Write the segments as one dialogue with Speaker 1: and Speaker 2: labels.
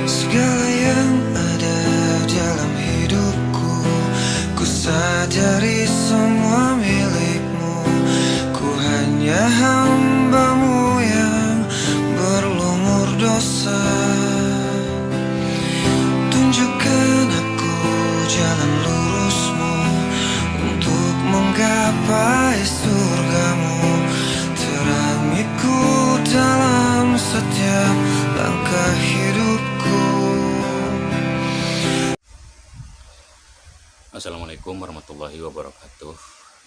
Speaker 1: Segala yang ada dalam hidupku, ku sadari semua milikmu. Ku hanya hambamu yang berlumur dosa. Tunjukkan aku jalan lurusmu untuk menggapai surgamu. Terangiku dalam setiap langkah hidupku.
Speaker 2: Assalamualaikum warahmatullahi wabarakatuh.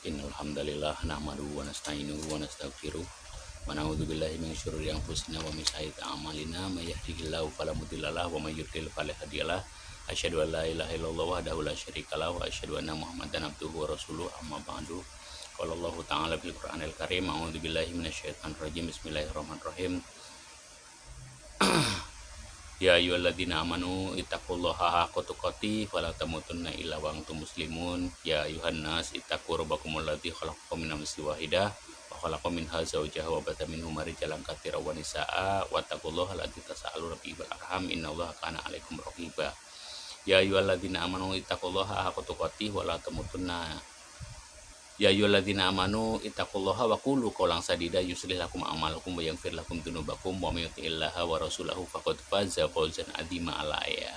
Speaker 2: Innal hamdalillah nahmaduhu wa nasta'inuhu wa nastaghfiruh wa na'udzu billahi min syururi anfusina wa min sayyiati a'malina may yahdihillahu fala mudhillalah wa may yudhlil fala hadiyalah. Asyhadu an la ilaha illallah wahdahu la syarikalah wa asyhadu anna Muhammadan abduhu wa rasuluh. Amma ba'du. Qala Allahu ta'ala fil Qur'anil Karim, a'udzu billahi minasyaitonir rajim. Bismillahirrahmanirrahim. Ya ayyuhalladzina amanu ittaqullaha haqqa tuqatih wa la tamutunna illa wa antum muslimun. Ya ayyuhan nas ittaqu rabbakumul ladzi khalaqakum min nafsin wahidah wa khalaqa minha zawjaha wa batha minhuma rijalan katsiran wa nisaa'a wattaqullaha alladzi tasaaluna bihi wal arham innallaha kana 'alaikum raqiba. Ya ayyuhalladzina amanu ittaqullaha haqqa tuqatih wa la tamutunna Ya ayyuhalladzina amanu ittaqullaha wa qulu qawlan sadida yuslih lakum a'malakum wa yaghfir lakum dzunubakum wa may yuti'illaha wa rasulahu faqad faza fawzan 'azima alaya.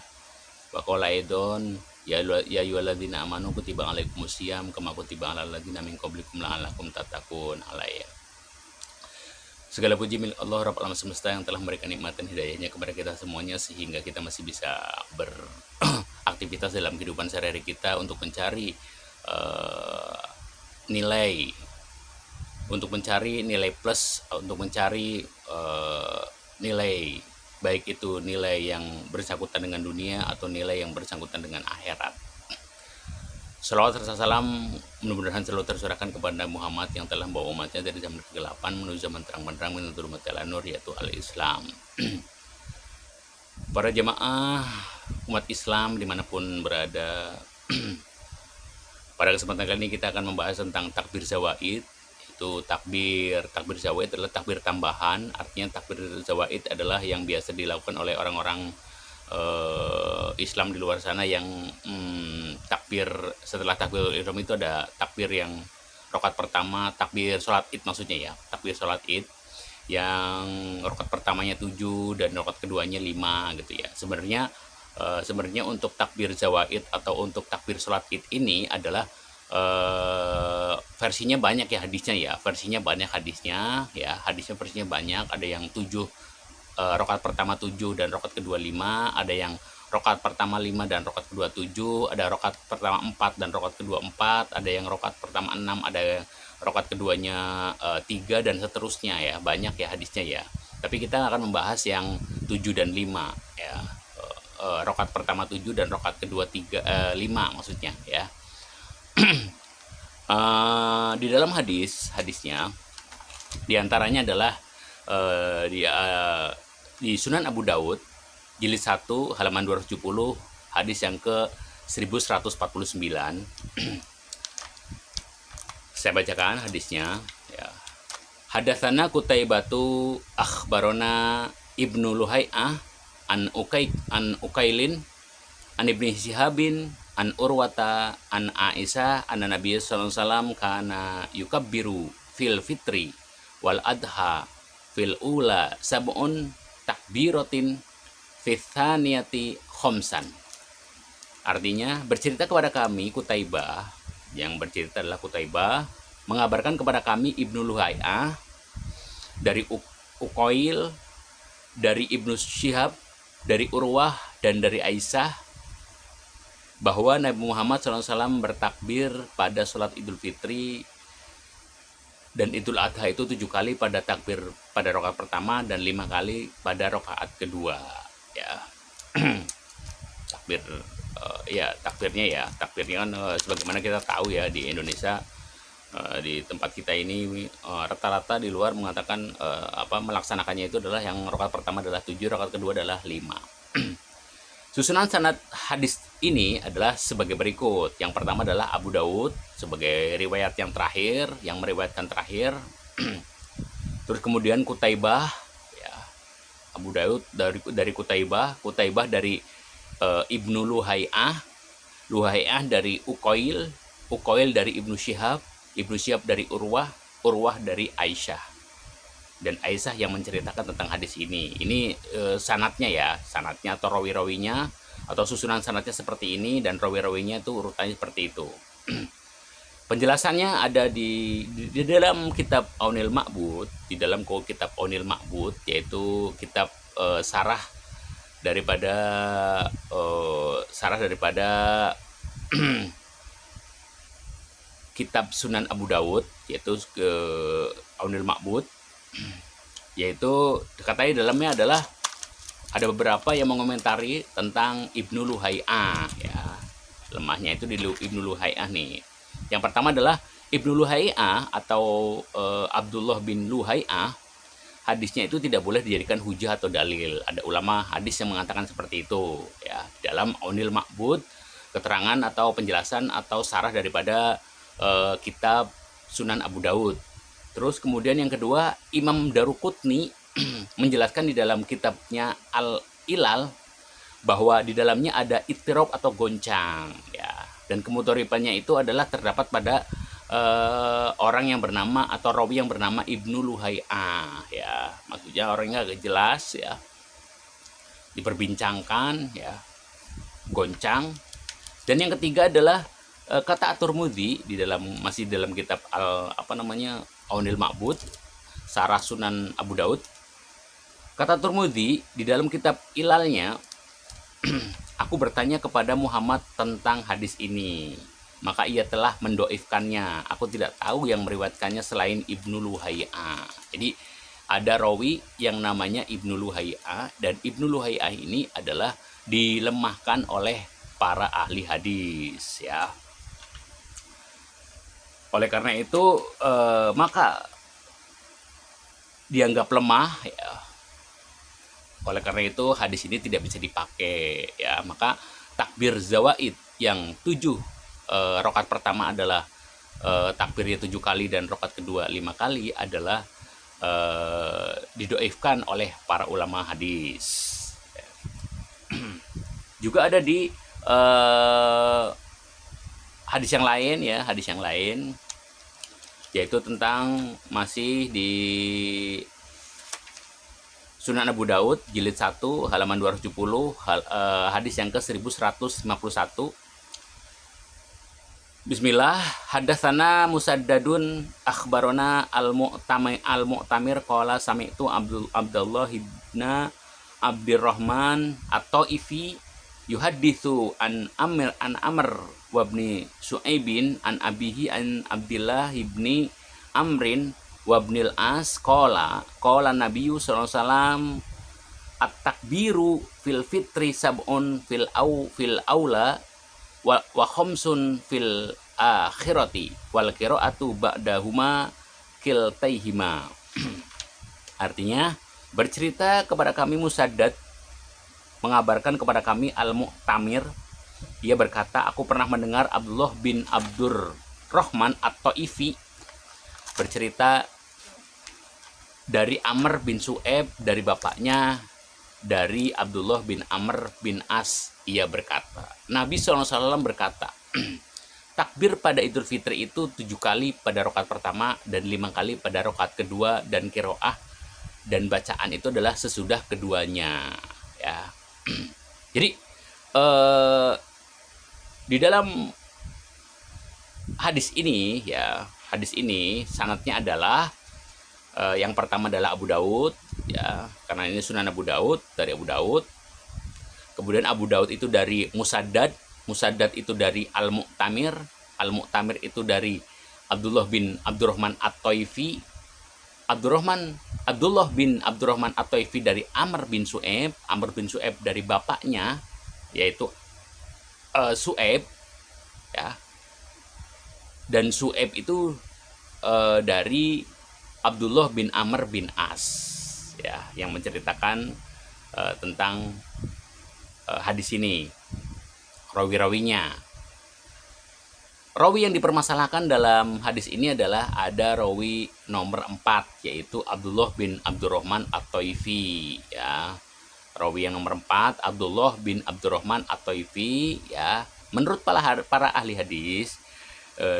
Speaker 2: Wa qala aidon ya ayyuhalladzina amanu kutiba 'alaikumusiyam kama kutiba 'alal ladzina min qablikum la'allakum tattaqun alaya. Segala puji milik Allah Rabbul Alamin semesta yang telah memberikan nikmat dan hidayahnya kepada kita semuanya sehingga kita masih bisa beraktivitas dalam kehidupan sehari-hari kita untuk mencari nilai, untuk mencari nilai plus, untuk mencari nilai, baik itu nilai yang bersangkutan dengan dunia atau nilai yang bersangkutan dengan akhirat. Shalawat serta salam mudah-mudahan selalu tersurahkan kepada Muhammad yang telah membawa umatnya dari zaman kegelapan menuju zaman terang benderang menuju rumah nur yaitu al-Islam. Para jemaah umat Islam dimanapun berada, pada kesempatan kali ini kita akan membahas tentang takbir zawaid. Itu takbir zawaid adalah takbir tambahan. Artinya takbir zawaid adalah yang biasa dilakukan oleh orang-orang Islam di luar sana yang takbir setelah takbir ihram itu ada takbir yang rakaat pertama, takbir sholat id maksudnya ya, takbir sholat id yang rakaat pertamanya 7 dan rakaat keduanya 5 gitu ya. Sebenarnya untuk takbir zawaid atau untuk takbir sholat id ini adalah versinya banyak ya hadisnya versinya banyak. Ada yang 7 rakaat pertama 7 dan rakaat kedua 5, ada yang rakaat pertama 5 dan rakaat kedua 7, ada rakaat pertama 4 dan rakaat kedua 4, ada yang rakaat pertama 6, ada yang rakaat keduanya 3 dan seterusnya ya, banyak ya hadisnya ya. Tapi kita akan membahas yang 7 dan 5 ya. Rakaat pertama 7 dan rakaat kedua 5 maksudnya ya. Di dalam hadisnya diantaranya adalah di Sunan Abu Daud jilid 1 halaman 270 hadis yang ke 1149. Saya bacakan hadisnya ya. Hadatsana Qutaibatu akhbarona Ibnu Luhai'ah an Ukailin an Ibni Shihabin an Urwata an Aisyah anna Nabiy sallallahu alaihi wasallam kana yukabbiru fil fitri wal adha fil ula sab'un takbiratin fi tsaniyati khamsan. Artinya bercerita kepada kami Qutaibah, yang bercerita adalah Qutaibah, mengabarkan kepada kami Ibnu Luhai'ah dari Uqail, dari Ibnu Syihab, dari Urwah dan dari Aisyah bahwa Nabi Muhammad SAW bertakbir pada sholat Idul Fitri dan Idul Adha itu 7 kali pada takbir pada rakaat pertama dan 5 kali pada rakaat kedua ya. takbirnya kan sebagaimana kita tahu ya di Indonesia, di tempat kita ini rata-rata di luar mengatakan melaksanakannya itu adalah yang rakaat pertama adalah 7, rakaat kedua adalah 5. Susunan sanad hadis ini adalah sebagai berikut. Yang pertama adalah Abu Daud sebagai riwayat yang terakhir, yang meriwayatkan terakhir. Terus kemudian Qutaibah ya. Abu Daud dari Kutaibah dari Ibnu Luhai'ah, Luhai'ah dari Uqail, Uqail dari Ibnu Syihab, Ibnu Syihab dari Urwah, Urwah dari Aisyah. Dan Aisyah yang menceritakan tentang hadis ini. Ini sanatnya ya, sanatnya atau rawi-rawinya atau susunan sanatnya seperti ini, dan rawi-rawinya itu urutannya seperti itu. Penjelasannya ada di dalam kitab Aunil Ma'bud, di dalam kitab Aunil Ma'bud, yaitu kitab sarah daripada kitab Sunan Abu Dawud, yaitu ke Aunil Ma'bud, yaitu katanya di dalamnya adalah ada beberapa yang mengomentari tentang Ibnu Luhai'ah ya. Lemahnya itu di Ibnu Luhai'ah nih. Yang pertama adalah Ibnu Luhai'ah atau Abdullah bin Luhai'ah, hadisnya itu tidak boleh dijadikan hujah atau dalil. Ada ulama hadis yang mengatakan seperti itu ya. Dalam Aunil Ma'bud, keterangan atau penjelasan atau sarah daripada kitab Sunan Abu Dawud. Terus kemudian yang kedua, Imam Daruqutni menjelaskan di dalam kitabnya Al-Ilal bahwa di dalamnya ada ittirab atau goncang ya. Dan kemudharifannya itu adalah terdapat pada orang yang bernama atau rawi yang bernama Ibnu Luhai'ah ya. Maksudnya orangnya agak jelas ya. Diperbincangkan ya. Goncang. Dan yang ketiga adalah kata At-Tirmidzi di dalam masih dalam kitab Aunil Ma'bud, Sarah Sunan Abu Daud. Kata Tirmidzi di dalam kitab Ilalnya, aku bertanya kepada Muhammad tentang hadis ini, maka ia telah mendoifkannya. Aku tidak tahu yang meriwayatkannya selain Ibnu Luhai'ah. Jadi ada rawi yang namanya Ibnu Luhai'ah, dan Ibnu Luhai'ah ini adalah dilemahkan oleh para ahli hadis ya. Oleh karena itu maka dianggap lemah ya. Oleh karena itu hadis ini tidak bisa dipakai ya. Maka takbir zawaid yang 7 rakaat pertama adalah takbirnya 7 kali dan rakaat kedua 5 kali adalah didoifkan oleh para ulama hadis. Juga ada di hadis yang lain ya, hadis yang lain, yaitu tentang masih di Sunan Abu Daud jilid 1 halaman 270, hadis yang ke 1151. Bismillah, hadatsana Musaddadun akhbarona al-Mu'tamir qala sami'tu Abdullah ibn Abdurrahman at-Taifi yuhaditsu an Amr wa ibni Su'aibin an abihi an Abdillah ibni Amrin wa ibnil As qala Nabiyyu sallallahu alaihi wasallam at-takbiru fil fitri sab'un fil aula wa khamsun fil akhirati wal qira'atu ba'dahuma kiltaihima. Artinya, bercerita kepada kami Musaddad mengabarkan kepada kami Al-Mu'tamir, ia berkata, aku pernah mendengar Abdullah bin Abdurrahman at-Taifi bercerita dari Amr bin Su'aib dari bapaknya, dari Abdullah bin Amr bin As. Ia berkata, Nabi SAW berkata, takbir pada Idul Fitri itu 7 kali pada rakaat pertama dan 5 kali pada rakaat kedua, dan qiraah dan bacaan itu adalah sesudah keduanya ya. Jadi di dalam hadis ini ya, hadis ini sanadnya adalah yang pertama adalah Abu Daud ya, karena ini Sunan Abu Daud, dari Abu Daud. Kemudian Abu Daud itu dari Musaddad, Musaddad itu dari Al-Mu'tamir, Al-Mu'tamir itu dari Abdullah bin Abdurrahman at-Taifi, Abdullah bin Abdurrahman at-Taifi dari Amr bin Su'aib, Amr bin Su'aib dari bapaknya yaitu Su'aib ya. Dan Su'aib itu dari Abdullah bin Amr bin As ya, yang menceritakan tentang hadis ini, rawi-rawinya. Rawi yang dipermasalahkan dalam hadis ini adalah ada rawi nomor 4, yaitu Abdullah bin Abdurrahman At-Taifi ya. Rawi yang nomor 4 Abdullah bin Abdurrahman At-Taifi ya. Menurut para ahli hadis,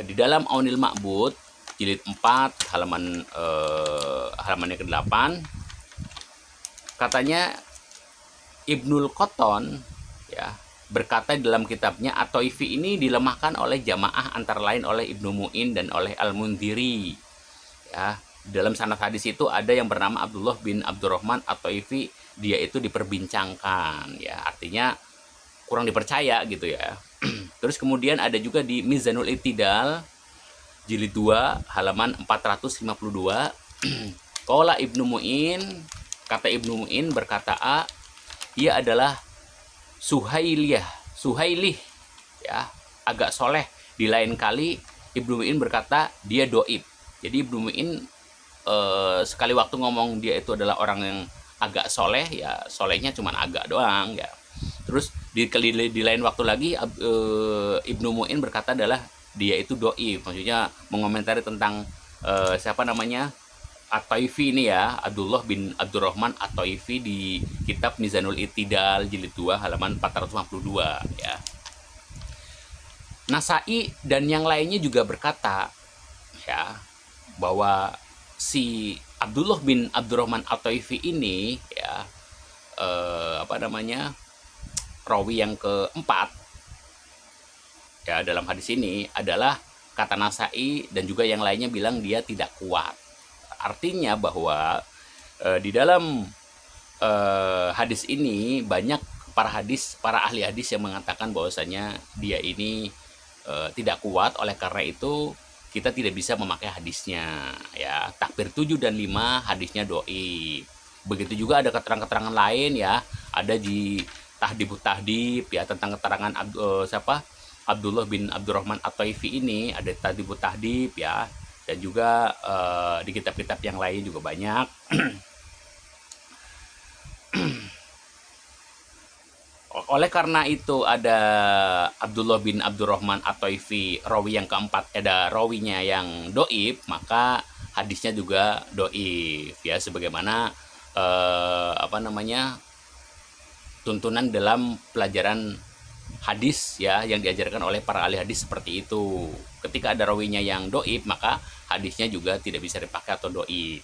Speaker 2: di dalam Aunil Ma'bud jilid 4 halaman yang ke-8, katanya Ibnul Qattan ya berkata dalam kitabnya, At-Taifi ini dilemahkan oleh jamaah antara lain oleh Ibnu Mu'in dan oleh Al-Mundhiri ya. Dalam sanad hadis itu ada yang bernama Abdullah bin Abdurrahman At-Taifi, dia itu diperbincangkan ya, artinya kurang dipercaya gitu ya. Terus kemudian ada juga di Mizanul I'tidal jilid 2 halaman 452, qala Ibnu Mu'in, kata Ibnu Mu'in berkata ia adalah Suhailih ya, agak soleh. Di lain kali Ibnu Mu'in berkata dia doib. Jadi Ibnu Mu'in sekali waktu ngomong dia itu adalah orang yang agak soleh, ya solehnya cuma agak doang ya. Terus di lain waktu lagi Ibnu Mu'in berkata adalah dia itu doib, maksudnya mengomentari tentang siapa namanya At-Taifi ini ya, Abdullah bin Abdurrahman At-Taifi di kitab Mizanul I'tidal jilid 2 halaman 452 ya. Nasai dan yang lainnya juga berkata ya bahwa si Abdullah bin Abdurrahman At-Taifi ini ya rawi yang keempat ya dalam hadis ini adalah, kata Nasai dan juga yang lainnya bilang dia tidak kuat. Artinya bahwa di dalam hadis ini banyak para ahli hadis yang mengatakan bahwasanya dia ini tidak kuat, oleh karena itu kita tidak bisa memakai hadisnya ya. Takbir 7 dan 5 hadisnya doi. Begitu juga ada keterangan-keterangan lain ya, ada di Tahdibut Tahdib ya tentang keterangan Abdullah bin Abdurrahman At-Taifi ini, ada Tahdibut Tahdib ya, dan juga di kitab-kitab yang lain juga banyak. Oleh karena itu ada Abdullah bin Abdurrahman At-Taifi rawi yang keempat, ada rawinya yang doib, maka hadisnya juga doib ya, sebagaimana tuntunan dalam pelajaran hadis ya yang diajarkan oleh para ahli hadis seperti itu. Ketika ada rawinya yang doib, maka hadisnya juga tidak bisa dipakai atau doib.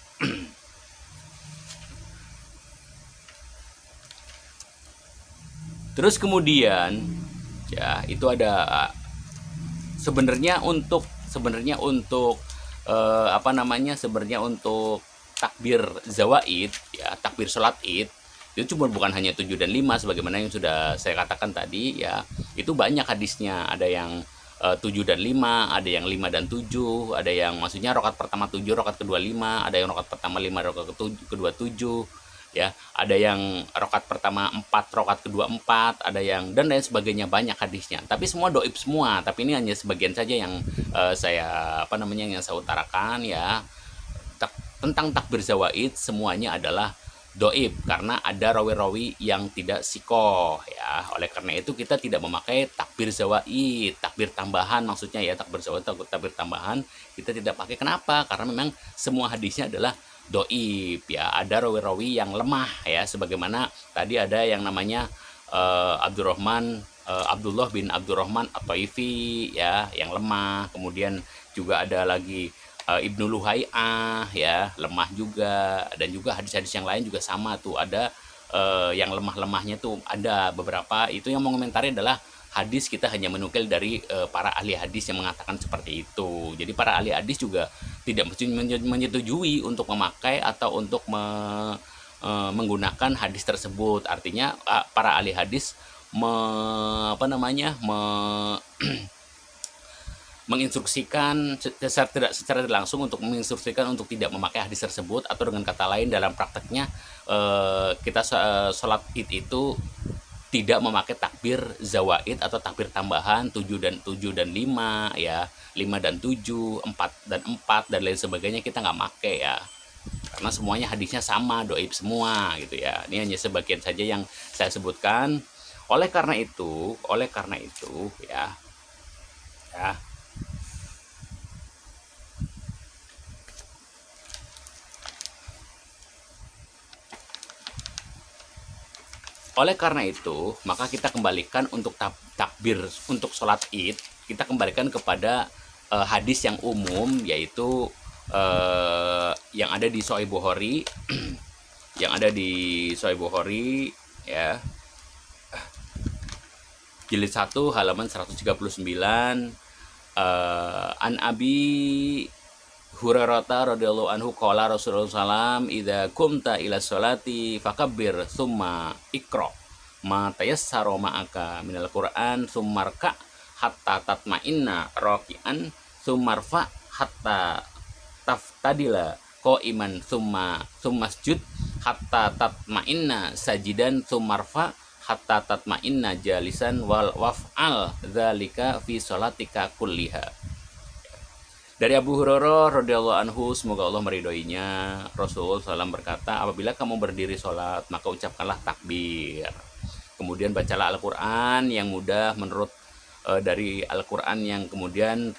Speaker 2: Terus kemudian ya itu ada sebenarnya untuk takbir zawaid ya, takbir sholat id itu cuma bukan hanya 7 dan 5 sebagaimana yang sudah saya katakan tadi ya. Itu banyak hadisnya, ada yang 7 dan 5, ada yang 5 dan 7, ada yang maksudnya rakaat pertama 7, rakaat kedua 5, ada yang rakaat pertama 5, rakaat kedua 7 ya, ada yang rakaat pertama 4, rakaat kedua 4, ada yang dan lain sebagainya, banyak hadisnya. Tapi semua doib semua, tapi ini hanya sebagian saja yang saya utarakan ya. Tentang takbir zawaid semuanya adalah doib karena ada rawi-rawi yang tidak sikoh ya. Oleh karena itu kita tidak memakai takbir zawaid, takbir tambahan maksudnya ya, takbir zawaid atau takbir tambahan kita tidak pakai. Kenapa? Karena memang semua hadisnya adalah doib ya. Ada rawi-rawi yang lemah ya, sebagaimana tadi ada yang namanya Abdullah bin Abdurrahman At-Taifi ya yang lemah. Kemudian juga ada lagi Ibnu Luhai'ah ya, lemah juga. Dan juga hadis-hadis yang lain juga sama tuh, ada yang lemah-lemahnya tuh ada beberapa. Itu yang mengomentari adalah hadis kita hanya menukil dari para ahli hadis yang mengatakan seperti itu. Jadi para ahli hadis juga tidak menyetujui untuk memakai atau untuk menggunakan hadis tersebut. Artinya para ahli hadis menginstruksikan secara tidak langsung untuk menginstruksikan untuk tidak memakai hadis tersebut, atau dengan kata lain dalam prakteknya kita sholat id itu tidak memakai takbir zawaid atau takbir tambahan 7 dan 5 ya, 5 dan 7, 4 dan 4 dan lain sebagainya, kita nggak pakai ya, karena semuanya hadisnya sama, doib semua gitu ya. Ini hanya sebagian saja yang saya sebutkan. Oleh karena itu ya Oleh karena itu, maka kita kembalikan untuk takbir untuk sholat id, kita kembalikan kepada hadis yang umum, yaitu yang ada di Sahih Bukhari, yang ada di Sahih Bukhari ya, jilid 1 halaman 139, an Abi Hurairah radhiyallahu anhu qala Rasulullah sallam idza kumta ila sholati fakabbir tsumma iqra ma tayassara ma'aka minal Qur'an tsummarka hatta tatma'inna raki'an tsummarfa hatta taftadila qa'iman tsummasjud hatta tatma'inna sajidan tsummarfa hatta tatma'inna jalisan wal waf'al dzalika fi sholatika kulliha. Dari Abu Hurairah radhiyallahu anhu, semoga Allah meridhoinya, Rasulullah SAW berkata, apabila kamu berdiri sholat, maka ucapkanlah takbir. Kemudian bacalah Al-Quran yang mudah menurut dari Al-Quran, yang kemudian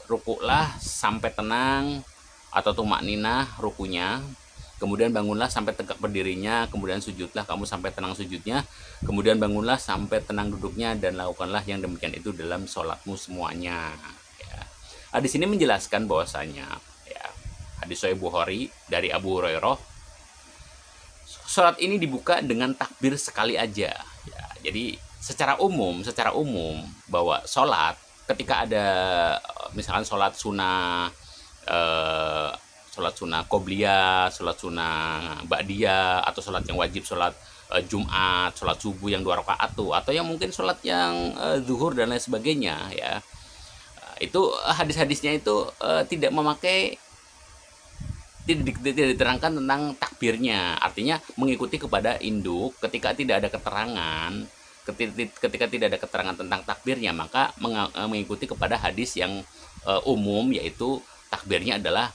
Speaker 2: rukuklah sampai tenang atau tumakninah rukunya. Kemudian bangunlah sampai tegak berdirinya, kemudian sujudlah kamu sampai tenang sujudnya, kemudian bangunlah sampai tenang duduknya, dan lakukanlah yang demikian itu dalam sholatmu semuanya. Hadis ini menjelaskan bahwasanya ya, hadis Sahih Bukhari dari Abu Hurairah, sholat ini dibuka dengan takbir sekali aja ya. Jadi secara umum bahwa sholat ketika ada misalkan sholat sunnah qobliyah, sholat sunnah ba'diyah, atau sholat yang wajib, sholat Jumat, sholat subuh yang 2 rakaat tuh, atau yang mungkin sholat yang zuhur dan lain sebagainya ya, itu hadis-hadisnya itu tidak diterangkan tentang takbirnya, artinya mengikuti kepada induk. Ketika tidak ada keterangan tentang takbirnya, maka mengikuti kepada hadis yang umum, yaitu takbirnya adalah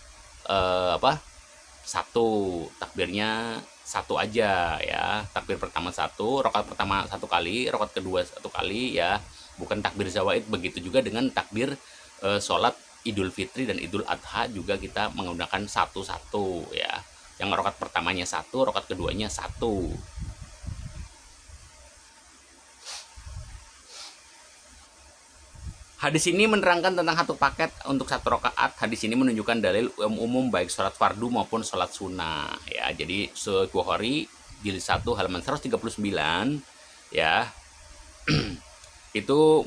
Speaker 2: takbirnya satu aja ya. Takbir pertama satu, rakaat pertama satu kali, rakaat kedua satu kali ya, bukan takbir zawaid. Begitu juga dengan takbir sholat Idul Fitri dan Idul Adha juga kita menggunakan satu-satu ya. Yang rakaat pertamanya satu, rakaat keduanya satu. Hadis ini menerangkan tentang satu paket untuk satu rakaat. Hadis ini menunjukkan dalil umum baik sholat fardu maupun sholat sunnah ya. Jadi Sahih Bukhari jilid 1 halaman 139 ya. Itu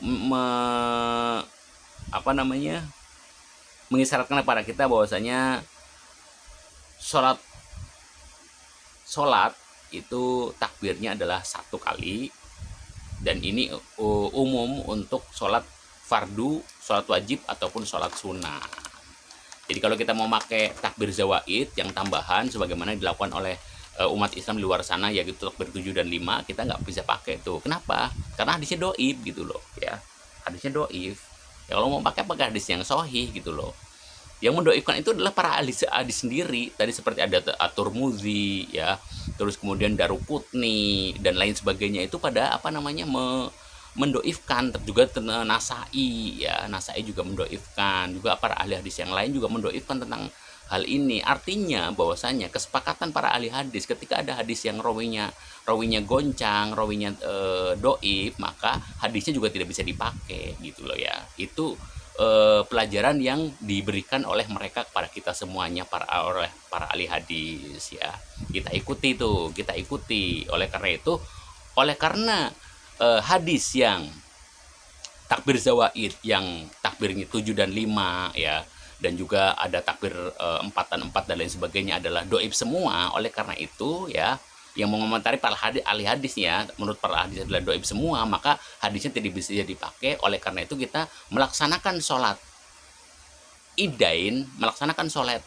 Speaker 2: mengisyaratkan kepada kita bahwasanya sholat itu takbirnya adalah satu kali, dan ini umum untuk sholat fardu, sholat wajib ataupun sholat sunnah. Jadi kalau kita mau pakai takbir zawaid yang tambahan sebagaimana dilakukan oleh umat Islam di luar sana, yaitu takbir 7 dan 5, kita nggak bisa pakai tuh. Kenapa? Karena hadisnya doib gitu loh ya. Hadisnya doib. Ya kalau mau pakai hadis yang sahih gitu loh. Yang mendoibkan itu adalah para ahli hadis sendiri. Tadi seperti ada At-Tirmidzi ya, terus kemudian Daruqutni dan lain sebagainya, itu pada mendoifkan. Juga Nasai ya, Nasai juga mendoifkan, juga para ahli hadis yang lain juga mendoifkan tentang hal ini. Artinya bahwasanya kesepakatan para ahli hadis, ketika ada hadis yang rawinya goncang, rawinya doif, maka hadisnya juga tidak bisa dipakai gitu loh ya. Itu pelajaran yang diberikan oleh mereka kepada kita semuanya, oleh para ahli hadis ya. Kita ikuti. Oleh karena hadis yang takbir zawaid yang takbirnya 7 dan 5 ya, dan juga ada takbir 4 dan 4 dan lain sebagainya adalah doib semua. Oleh karena itu ya, yang mengomentari para ahli hadisnya, menurut para hadis adalah doib semua, maka hadisnya tidak bisa dipakai. Oleh karena itu kita melaksanakan sholat idain, melaksanakan sholat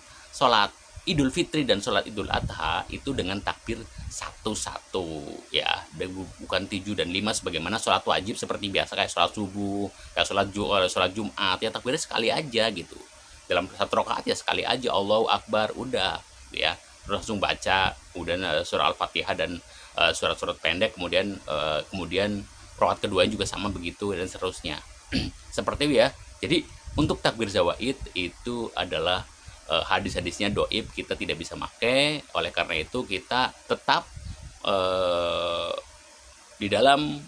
Speaker 2: Idul Fitri dan sholat Idul Adha itu dengan takbir satu-satu ya, bukan 7 dan 5 sebagaimana sholat wajib seperti biasa kayak sholat subuh, kayak sholat Jumat ya, takbirnya sekali aja gitu. Dalam satu rakaat ya sekali aja, Allahu Akbar, udah ya, langsung baca kemudian surah Al-Fatihah dan surat-surat pendek, kemudian rakaat kedua juga sama begitu dan seterusnya. Seperti itu ya. Jadi untuk takbir zawaid itu adalah hadis-hadisnya doib, kita tidak bisa pakai. Oleh karena itu kita tetap di dalam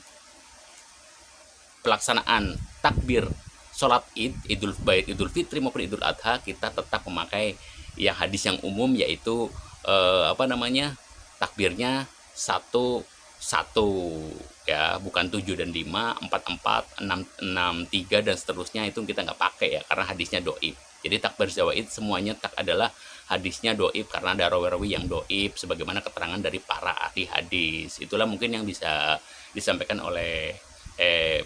Speaker 2: pelaksanaan takbir sholat id, baik Idul Fitri maupun Idul Adha, kita tetap memakai yang hadis yang umum, yaitu takbirnya 1-1 ya, bukan 7 dan 5, 4-4, 6-6-3 dan seterusnya, itu kita nggak pakai ya karena hadisnya doib. Jadi takbir zawaid semuanya adalah hadisnya doib karena ada rawi-rawi yang doib sebagaimana keterangan dari para ahli hadis. Itulah mungkin yang bisa disampaikan oleh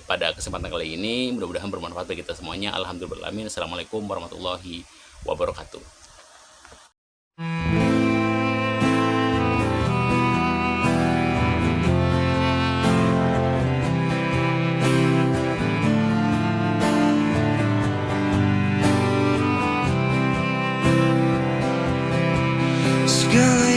Speaker 2: pada kesempatan kali ini. Mudah-mudahan bermanfaat bagi kita semuanya. Alhamdulillah. Assalamualaikum warahmatullahi wabarakatuh.
Speaker 1: Segala